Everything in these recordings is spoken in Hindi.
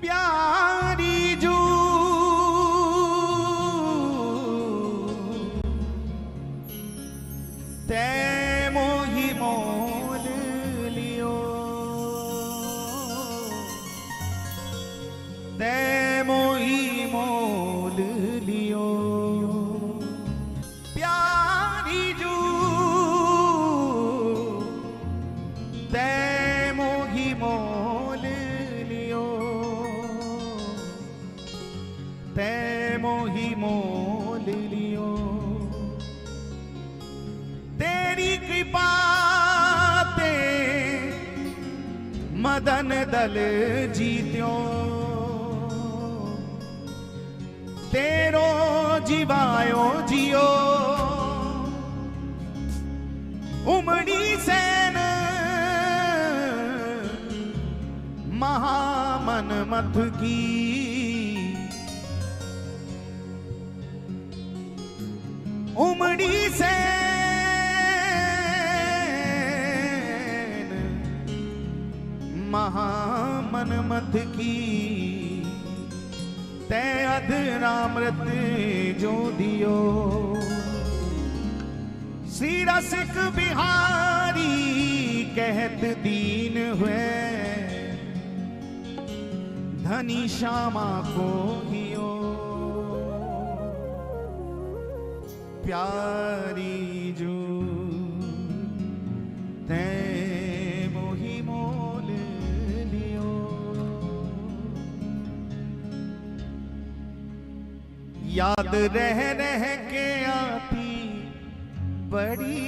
प्यारी जू ते मोही मोल लियो, ते मोही मोल लियो। प्यारी जू ते मोही मोल लियो, ते मोही मोल लियो। तेरी कृपा ते मदन दल जीत्यो, तेरो जीवायो जियो। उमड़ी सेन महामन मथ की, उमड़ी सेन महामन मथ की। ते अधरामृत जो दियो, श्री रसिक बिहारी कहत दीन हुए, धनी श्यामा को हियो। प्यारी जू ते मोही मोल लियो। याद रह रह के आती बड़ी,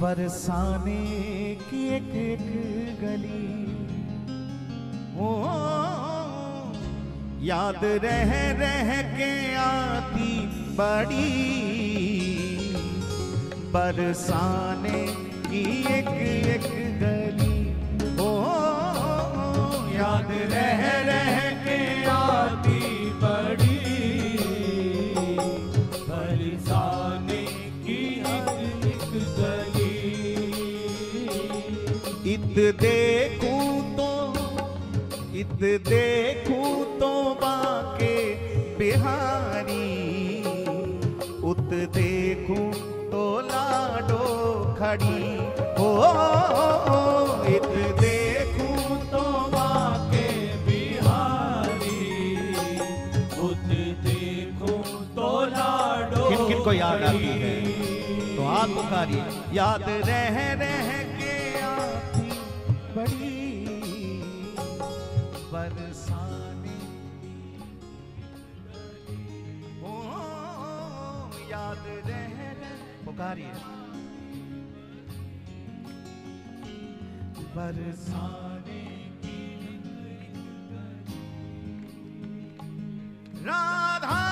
बरसाने की एक एक गली। ओ याद रह रह के आती बड़ी, बरसाने की एक एक गली। ओ याद रह रह के आती बड़ी, बरसाने की एक एक गली। इत देखूं तो बाके बिहारी, उत देखूं तो लाडो खड़ी। हो इत देखूं तो बाके बिहारी, उत देखूं तो लाडो। किन किन को याद आती है तो हाथ पुकारिए। याद रह रह के आती बड़ी, बरसाने ओ याद रह पुकारिए। बरसाने की राधा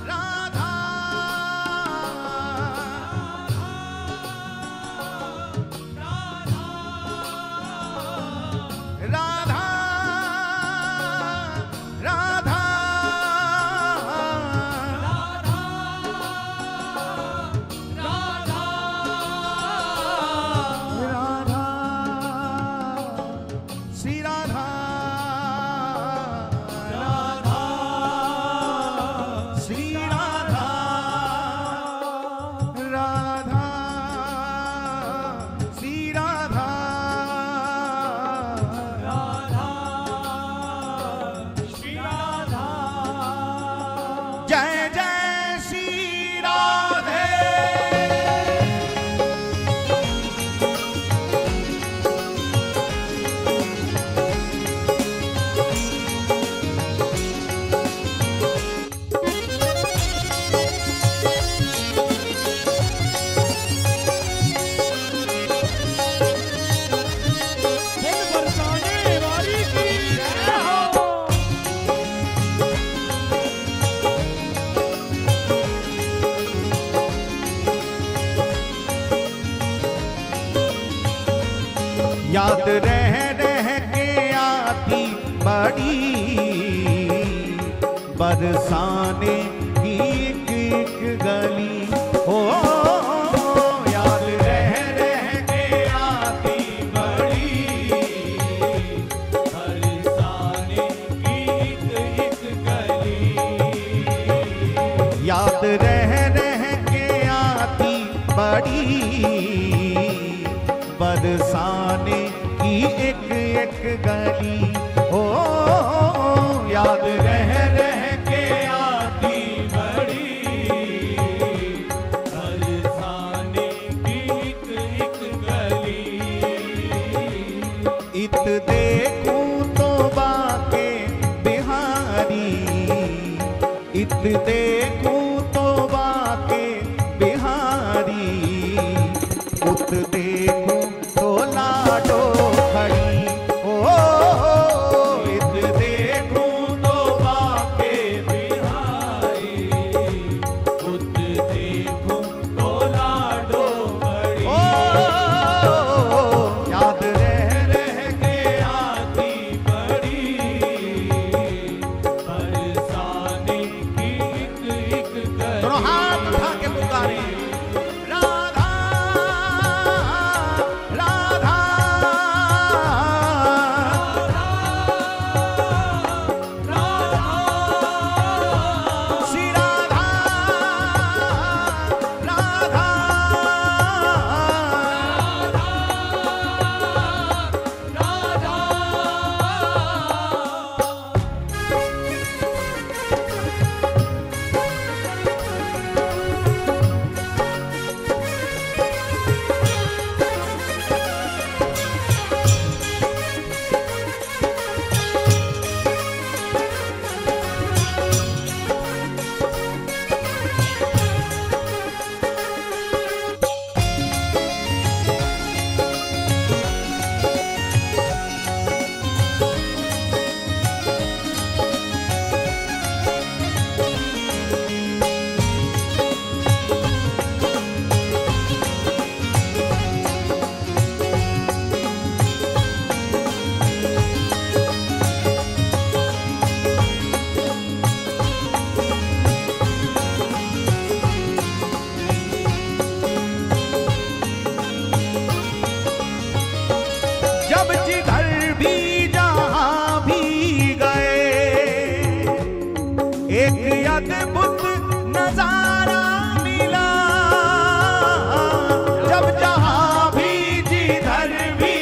राधा राधा राधा श्री राधा राधा श्री राधा राधा श्री राधा राधा श्री राधा। जय जय श्री राधे। याद रह रह के आती बड़ी, बरसाने की एक एक गली। हो याद रह रह के आती बड़ी, बड़ी, बरसाने की एक एक गली। ओ याद रह रह के आती बड़ी, बरसाने की एक एक गली। इत देखूं तो बाके बिहारी, इत देखूं तो बाके बिहारी, उत देखूं तो लाडो खड़ी। ओ इत देखूं तो बाके बिहारी, उत देखूं तो लाडो बड़ी। ओ याद रह रह के आती बड़ी, बरसाने की एक एक गली। दोनों हाथ उठा के पुकारे, राधा राधा श्री राधा राधा जब जिधर भी जहां भी गए, एक अद्भुत नजारा मिला। जब जहां भी जिधर भी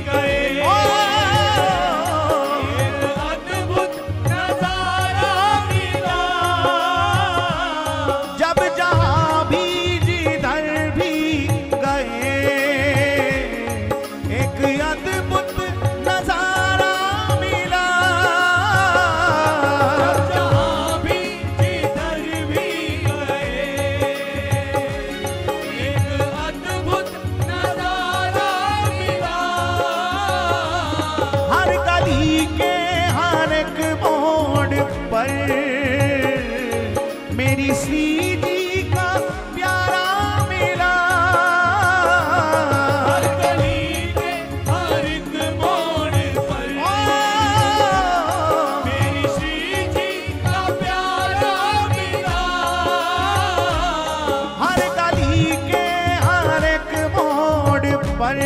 गए, एक अद्भुत नजारा मिला। जब जहां भी जिधर भी गए, एक अद्भुत नजारा मिला। जहाँ भी जिधर भी गए, एक अद्भुत नजारा मिला। हर गली के हर एक मोड़ पर मेरी श्री जी का प्यारा मिला। हर गली के हर एक मोड़ पर मेरी श्री जी का प्यारा मिला। हर गली के हर एक मोड़ पर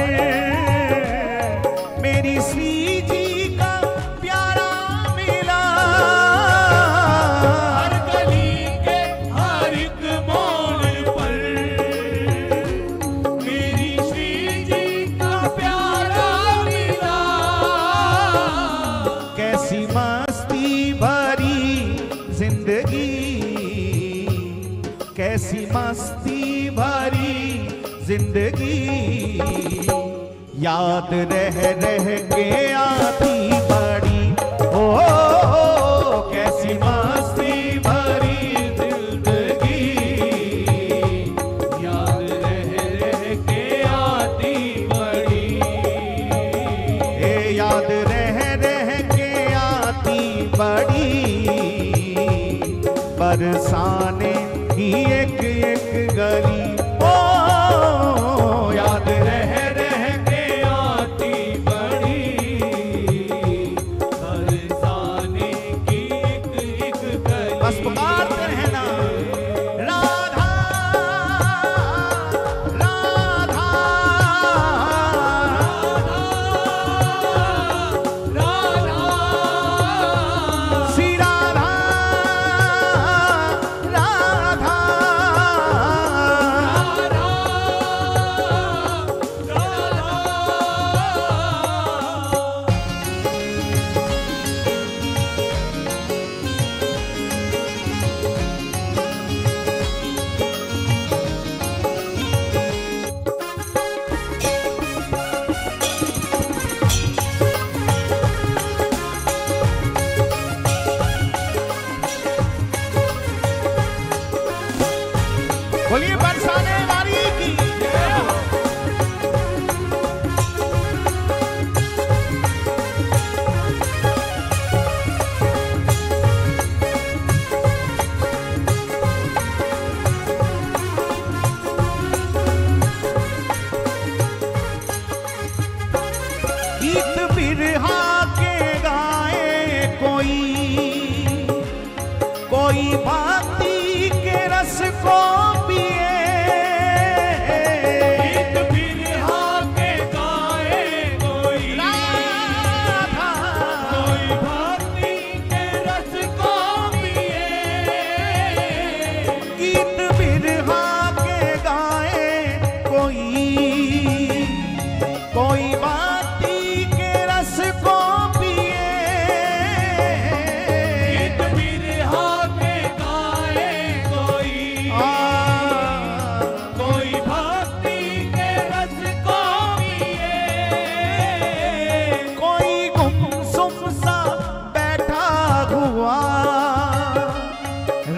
मेरी श्री जी का प्यारा मिला। हर गली के हर एक मोड़ पर मेरी श्री जी का प्यारा मिला। कैसी मस्ती भरी जिंदगी, कैसी मस्ती भरी जिंदगी, याद रह रह के आती बड़ी। ओ कैसी मस्ती भरी जिंदगी, याद रह रह के आती बड़ी। ए याद रह रह के आती बड़ी, बरसाने की एक एक गली। ओ याद रह रह के आती बड़ी, बरसाने की एक एक गली। बस पुकारते रहना, राधा राधा श्री राधा राधा गीत बिरहा के गाए कोई भक्ति के रस को पिए। गीत बिरहा के गाए कोई राधा कोई भक्ति के रस को पिए। गीत बिरहा के गाए कोई भक्ति के रस को पिए। गीत बिरहा के गाए कोई भक्ति के रस को पिए। कोई गुमसुम सा बैठा हुआ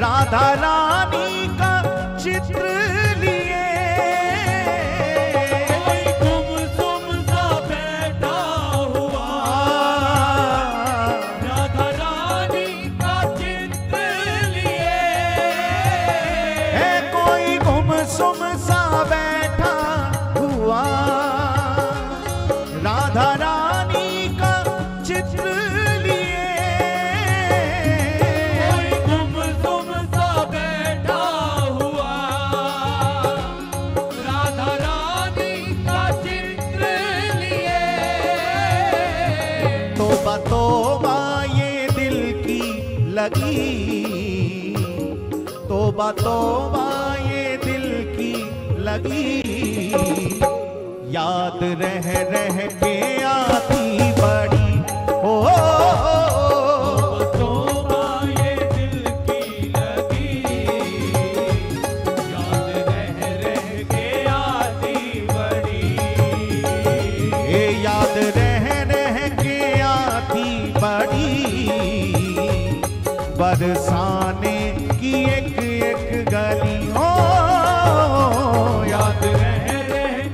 राधा रानी का चित्र लिए। कोई गुमसुम सा बैठा हुआ राधा रानी का चित्र लिए। है कोई गुमसुम सा बैठा हुआ राधा रानी का चित्र लिए। कोई गुमसुम सा बैठा हुआ राधा रानी का चित्र लिए। तोबा तोबा ये दिल की लगी, तोबा तोबा ये दिल की लगी। याद रह के आती बड़ी हो। तोबा ये दिल की लगी, याद रह के आती बड़ी। ये याद रह के आती बड़ी। बरसाने की एक एक गली हो। याद रह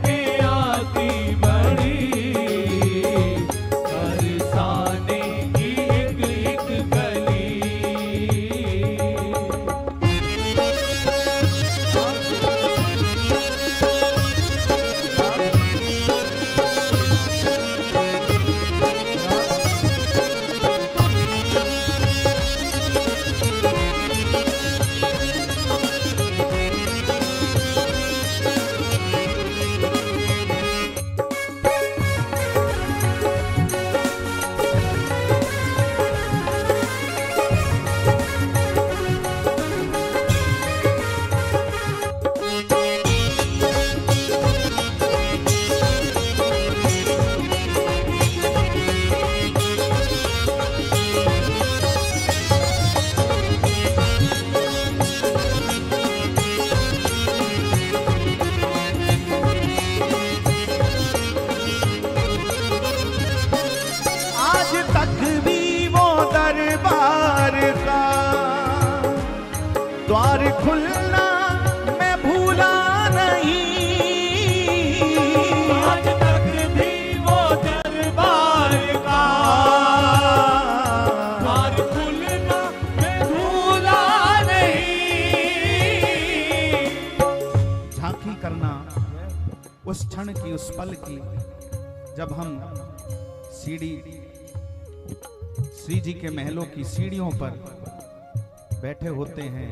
के आती बड़ी। बरसाने की एक एक गली। आज तक भी वो दरबार का द्वार खुलना मैं भूला नहीं। आज तक भी वो दरबार का द्वार खुलना मैं भूला नहीं। झांकी करना उस क्षण की, उस पल की, जब हम श्री जी के महलों की सीढ़ियों पर बैठे होते हैं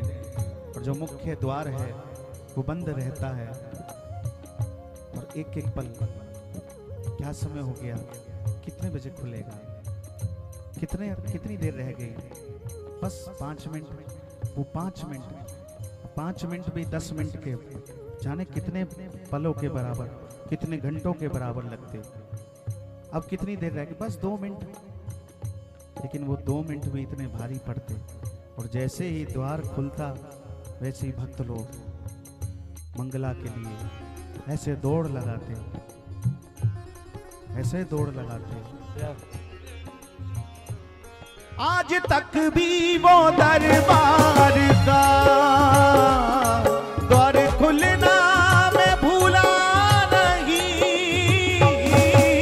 और जो मुख्य द्वार है वो बंद रहता है। और एक एक पल, क्या समय हो गया, कितने बजे खुलेगा, कितनी देर रह गई, बस 5 मिनट। वो 5 मिनट भी 10 मिनट के जाने कितने पलों के बराबर, कितने घंटों के बराबर लगते। अब कितनी देर रह गई, बस 2 मिनट। लेकिन वो 2 मिनट भी इतने भारी पड़ते। और जैसे ही द्वार खुलता वैसे ही भक्त लोग मंगला के लिए ऐसे दौड़ लगाते, ऐसे दौड़ लगाते। आज तक भी वो दरबार का द्वार खुलना मैं भूला नहीं।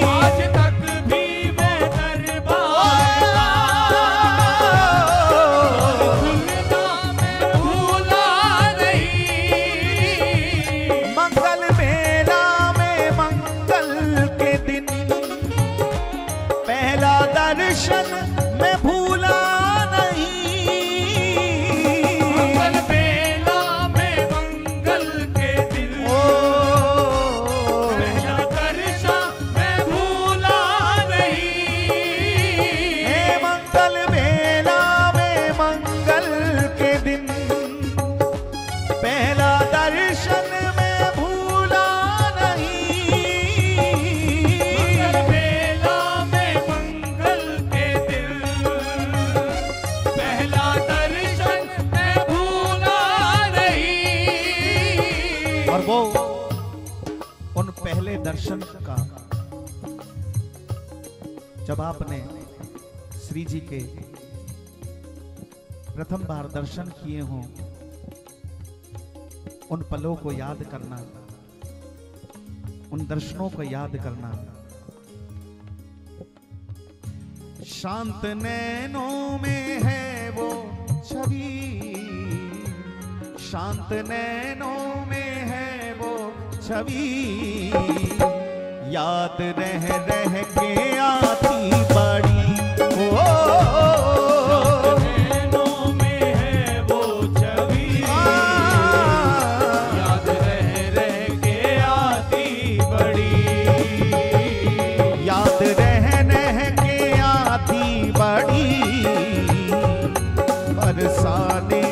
आज तक भी मैं दरबार का द्वार खुलना मैं भूला नहीं। मंगल मेला में मंगल के दिन दर्शन मैं भूला नहीं। मंगल बेला में मंगल के दिन, ओ पहला दर्शन मैं भूला नहीं। हे मंगल बेला में मंगल के दिन, पहला दर्शन मैं भूला नहीं। मंगल बेला में मंगल के दिन, पहला दर्शन मैं भूला नहीं। और वो उन पहले दर्शन का जब आपने श्री जी के प्रथम बार दर्शन किए हों, उन पलों को याद करना, उन दर्शनों को याद करना। शांत नैनों में है वो छवि, शांत नैनों में है वो छवि, याद रह रह के आती बड़ी। ओ नैनों में है वो छवि, याद रह रह के आती बड़ी। याद रह रह के आती बड़ी, बरसाने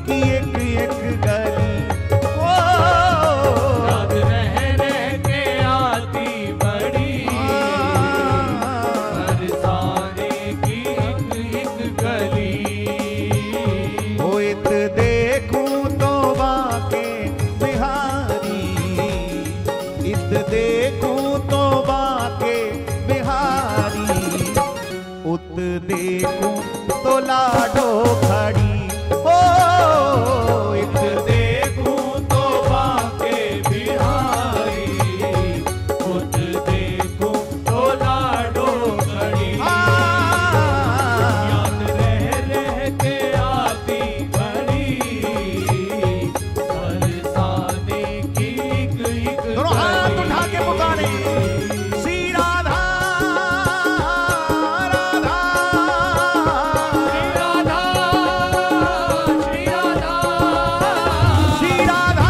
की एक एक गली। ओ याद रह रह के आती बड़ी, बरसाने की एक गली। ओ इत देखूं तो बाके बिहारी, इत देखूं तो बाके बिहारी, उत देखूं तो लाडो खड़ी। ओ इत देखूं तो बाके बिहारी, उत देखूं तो लाडो खड़ी। याद रह रह के आती बड़ी, बरसाने की एक दोनों हाथ उठा के पुकारे, श्री राधा राधा। श्री राधा, श्री राधा, श्री राधा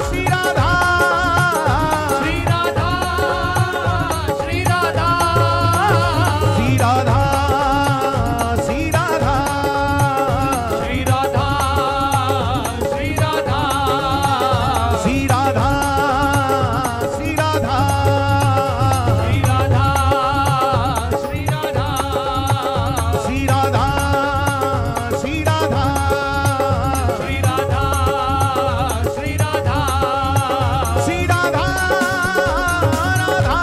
श्री राधा श्री राधा, श्री राधा, श्री राधा श्री राधा श्री राधा, श्री राधा, श्री राधा श्री राधा श्री राधा, श्री राधा, श्री राधा श्री राधा श्री राधा, श्री राधा, श्री राधा राधा श्री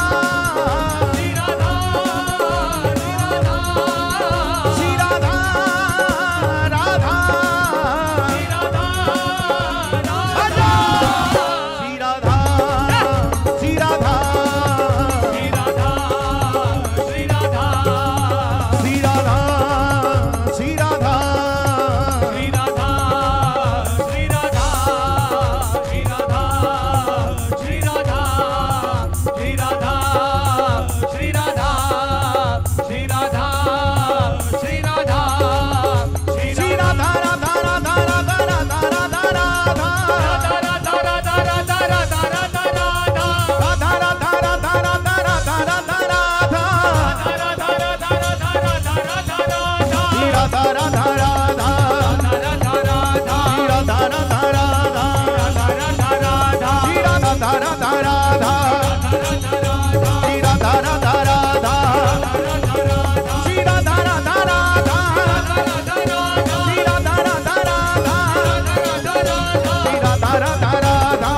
राधा, श्री राधा राधा श्री राधा श्री राधा श्री राधा श्री राधा श्री राधा राधा राधा राधा राधा राधा राधा राधा राधा राधा राधा राधा राधा राधा श्री राधा राधा राधा श्री राधा राधा राधा श्री राधा राधा राधा श्री राधा राधा राधा श्री राधा राधा राधा श्री राधा राधा राधा श्री राधा राधा राधा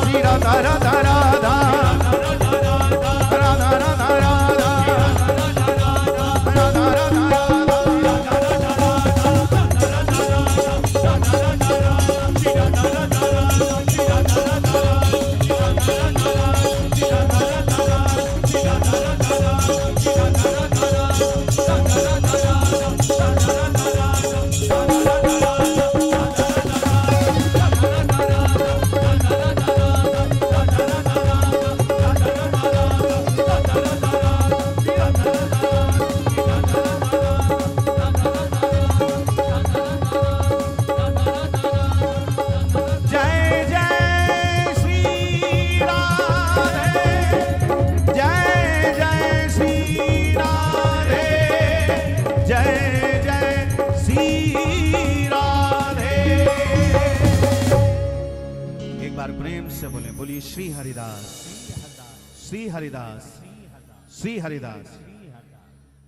श्री राधा राधा राधा राधा राधा राधा राधा राधा राधा प्रेम से बोले, बोलिए श्री हरिदास, श्री हरिदास, श्री हरिदास।